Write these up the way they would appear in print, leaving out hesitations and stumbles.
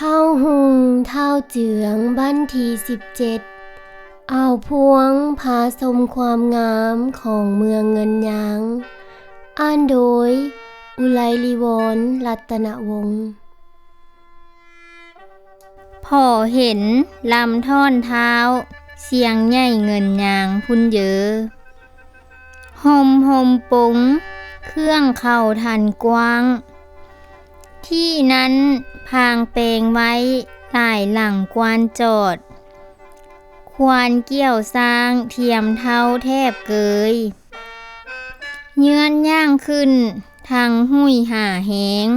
เท่าหุงเท่าเจืองบ้านที่17อ่าวพวงพาชมความงามของเมืองเงินยางอ่านโดยอุไลลีวรณ์รัตนวงศ์พอเห็นลำท่อนเท้าเสียงใหญ่เงินยางพุ่นเยอะห่มปุงเครื่องเข้าทันกว้างที่นั้นพางเปงไว้หลายหลังกวานจอดควานเกี่ยวสร้างเทียมเท้าแทบเกยเยื้อนย่างขึ้นทางหุ้ยหาแหง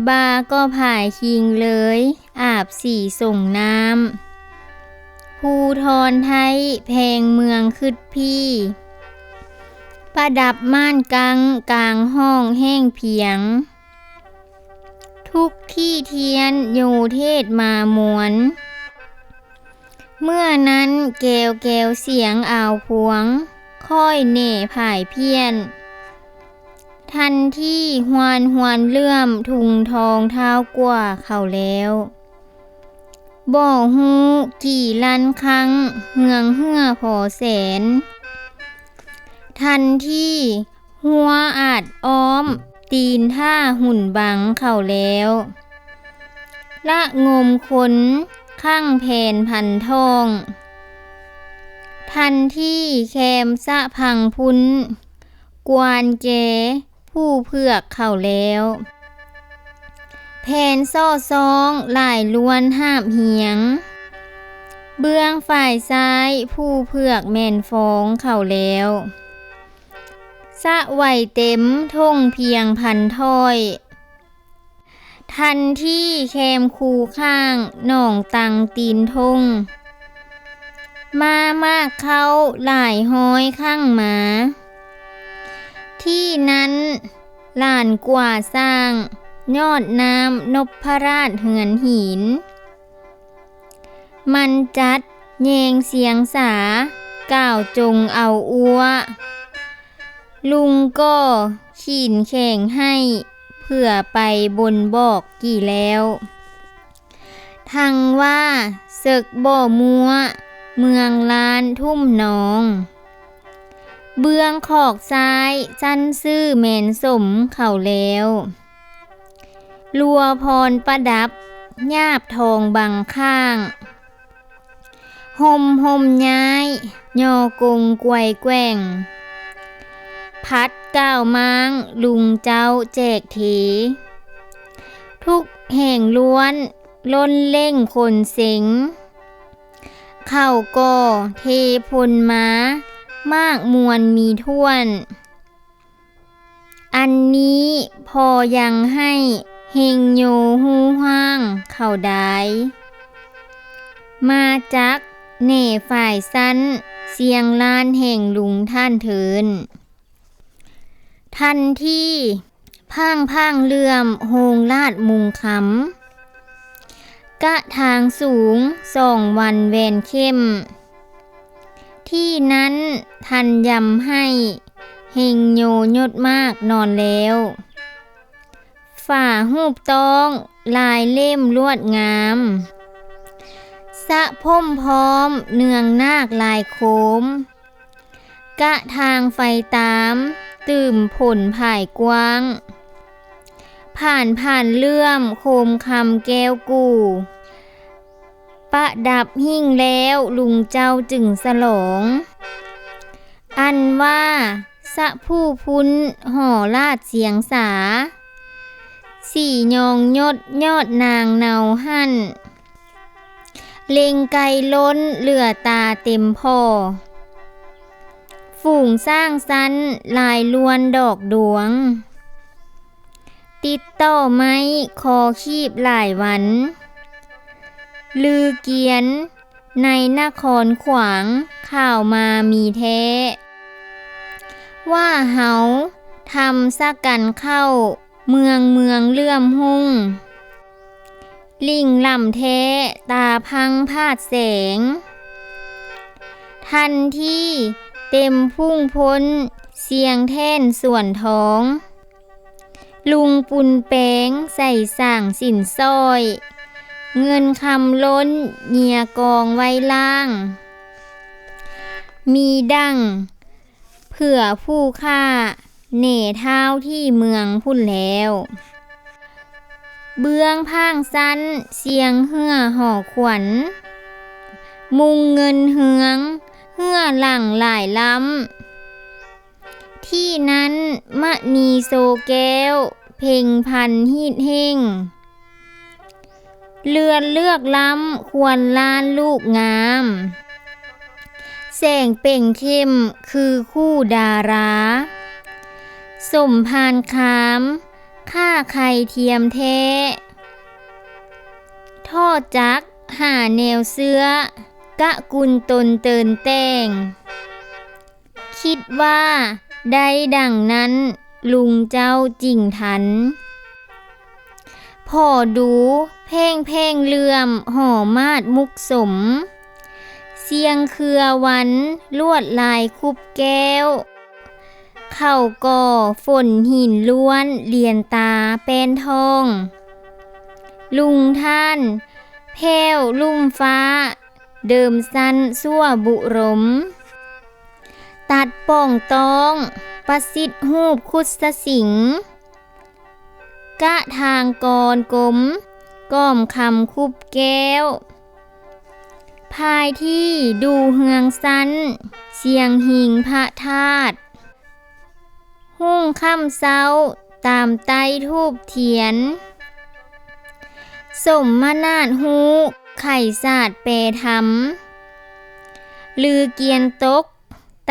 บาก็ผ่ายคิงเลยอาบสีส่งน้ำภูทรไทยแพงเมืองคึดพี่ประดับม่านกังกลางห้องแห้งเพียงทุกที่เทียนโยเทศมามวนเมื่อนั้นแก้วเสียงอ่าวพวงค่อยเน่ผายเพี้ยนทันที่หวานเลื่อมทุงทองเท้ากว่าเขาแล้วบ่ฮู้กี่ลันครั้งเหืองเหือพอแสนทันที่หัวอาจอ้อมตีนท่าหุ่นบังเขาแล้วละงมขนข้างแผ่นพันทองทันที่แคมสะพังพุ้นกวานแกผู้เผือกเขาแล้วแผ่นซ่อซองหลายล้วนห้ามเหียงเบื้องฝ่ายซ้ายผู้เผือกแม่นฟองเขาแล้วสะไหวเต็มท่งเพียงพันถ้อยทันที่แคมคูข้างหน่องตังตีนทงมากเข้าหลายห้อยข้างหมาที่นั้นลานกว่าสร้างยอดน้ำนพราชเหือนหินมันจัดแยงเสียงสากล่าวจงเอาอัวลุงก็ขีนแข่งให้เพื่อไปบนบอกกี่แล้วทั้งว่าศึกบ่มัวเมืองลานทุ่มนองเบื้องขอกซ้ายจันซื่อแมนสมเขาแล้วลัวพรประดับญาบทองบังข้างห่มย้ายยอกงกวยแกว่งพัดก้าวม้างลุงเจ้าแจกเถทุกแห่งล้วนล้นเล่งคนเสงเข้าก่อเทพลม้ามากมวลมีท่วนอันนี้พอยังให้เฮงโยฮูห้างเข้าได้มาจักเน่ฝ่ายสั้นเสียงล้านแห่งลุงท่านเถินทันที่พังเลื่อมโฮงลาดมุงคำกะทางสูง2 วันแวนเข้มที่นั้นทันยำให้เฮงโยยดมากนอนแล้วฝ่าหูปต้องลายเล่มลวดงามสะพมพร้อมเนืองนาคลายโคมกะทางไฟตามตื่มผลผ่ายกว้างผ่านเลื่อมโคมคำแก้วกูประดับหิ่งแล้วลุงเจ้าจึงสลองอันว่าสะผู้พุ้นห่อลาดเสียงสาสี่ยองยอดนางเนาหั่นเล็งไกลล้นเหลือตาเต็มพอฝูงสร้างสันลายล้วนดอกดวงติดต่อไม้คอคีบหลายวันลือเกียนในนครขวางข่าวมามีแท้ว่าเฮาทำสักกันเข้าเมืองเลื่อมหุ่งลิงลำแท้ตาพังพาดแสงทันที่เต็มพุ่งพ้นเสียงแท่นส่วนท้อง ลุงปุนแปงใส่สั่งสินซ้อย เงินคำล้นเหยียกองไว้ล่าง มีดังเผื่อผู้ฆ่าเหน่เท้าที่เมืองพุ่นแล้ว เบื้องพางสั้นเสียงเฮือห่อขวัญ มุงเงินเฮืองเฮือหลังหลายล้ำ ที่นั้นมะนีโซแก้วเพ่งพันฮีดเฮงเลือนเลือกล้ำควรล้านลูกงามแสงเป่งเข้มคือคู่ดาราสมพานคามค่าไข่เทียมแท้ท่อจักหาแนวเสื้อกะกุลตนเตินแต่งคิดว่าได้ดังนั้นลุงเจ้าจริงทันพอดูเพ่งเลื่อมห่อมาดมุกสมเสียงเครือวันลวดลายคุบแก้วเข้าก่อฝนหินล้วนเลียนตาแป้นทองลุงท่านแพ้วลุ่มฟ้าเดิมสั้นสั่วบุรมตัดป่องตองประสิทธิ์หูบคุดสสิงกะทางกรกลมก้อมคำคุบแก้วภายที่ดูเฮืองสั้นเสียงหิงพระธาตุหุ่งค่ำเศร้าตามไต้ทูบเทียนสมมานาดฮูไข่ศาสตร์เปธรรมลือเกียนตก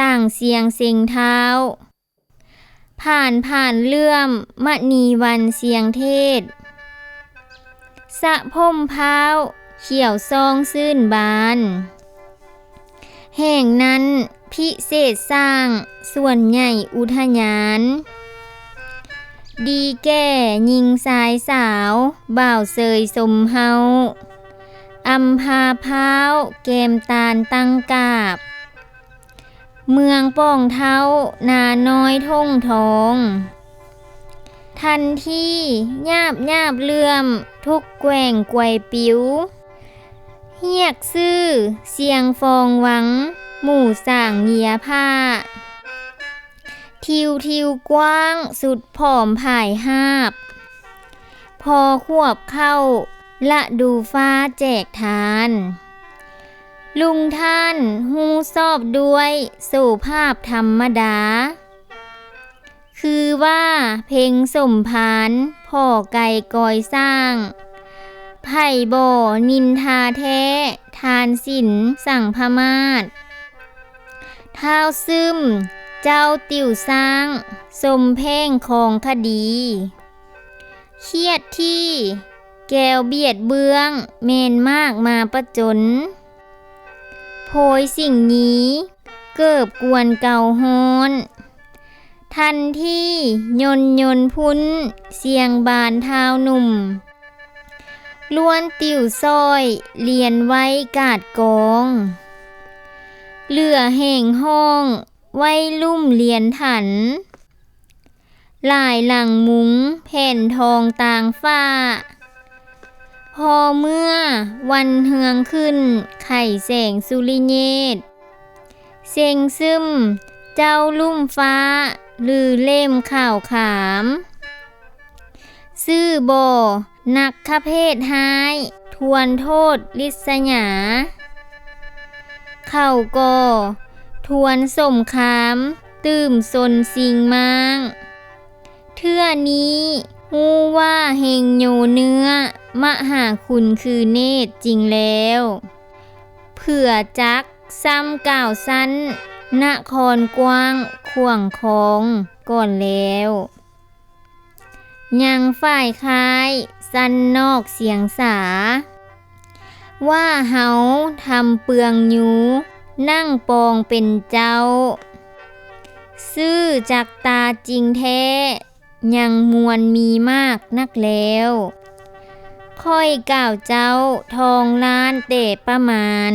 ต่างเสียงเสียงเท้าผ่านเลื่อมมณีวันเสียงเทศสะพมพร้าวเขียวซองซื่นบานแห่งนั้นพิเศษสร้างส่วนใหญ่อุทยานดีแก่ยิงสายสาวบ่าวเสยสมเฮาอัมพาพร้าวแกมตาลตั้งกาบเมืองป้องเท้านาน้อยท่งทองทันที่ญาบเลื่อมทุกแกว่งไกวปิวเฮียกซื่อเสียงฟองหวังหมู่ส่างเหยียผ้าทิวกว้างสุดผอมผายหาบพอควบเข้าละดูฟ้าแจกทานลุงท่านฮูซอบด้วยสู่ภาพธรรมดาคือว่าเพ่งสมพานพ่อไก่กอยสร้างไผ่บ่อนินทาแท้ทานสินสั่งพมาศเท้าซึมเจ้าติ่วสร้างสมเพ่งของคดีเครียดที่แก้วเบียดเบื้องเมนมากมาประจนโพยสิ่งนี้เกิบกวนเก่าฮ้อนทันที่ยนพุ้นเสียงบานเท้าหนุ่มล้วนติ่วซ้อยเลียนไว้กาดกองเหลือแห่งห้องไว้ลุ่มเลียนถันลายหลังมุ้งแผ่นทองต่างฟ้าพอเมื่อวันเฮืองขึ้นไข่แสงสุริเนตรเสียงซึมเจ้าลุ่มฟ้าลือเล่มข่าวขามซื่อบ่อนักขเพศหายทวนโทษลิษยาเข้าก่อทวนสมคามตื่มสนสิงมางเทื่อนี้ฮู้ว่าเฮงโยเนื้อมหาคุณคือเนตรจริงแล้วเผื่อจักซ้ำก่าวสั้นนครกว้างข่วงคองก่อนแล้วยังฝ่ายคายสั้นนอกเสียงสาว่าเฮาทำเปลืองอยู่นั่งปองเป็นเจ้าซื่อจากตาจริงแท้ยังมวลมีมากนักแล้วค่อยก่าวเจ้าทองล้านเตะประมาณ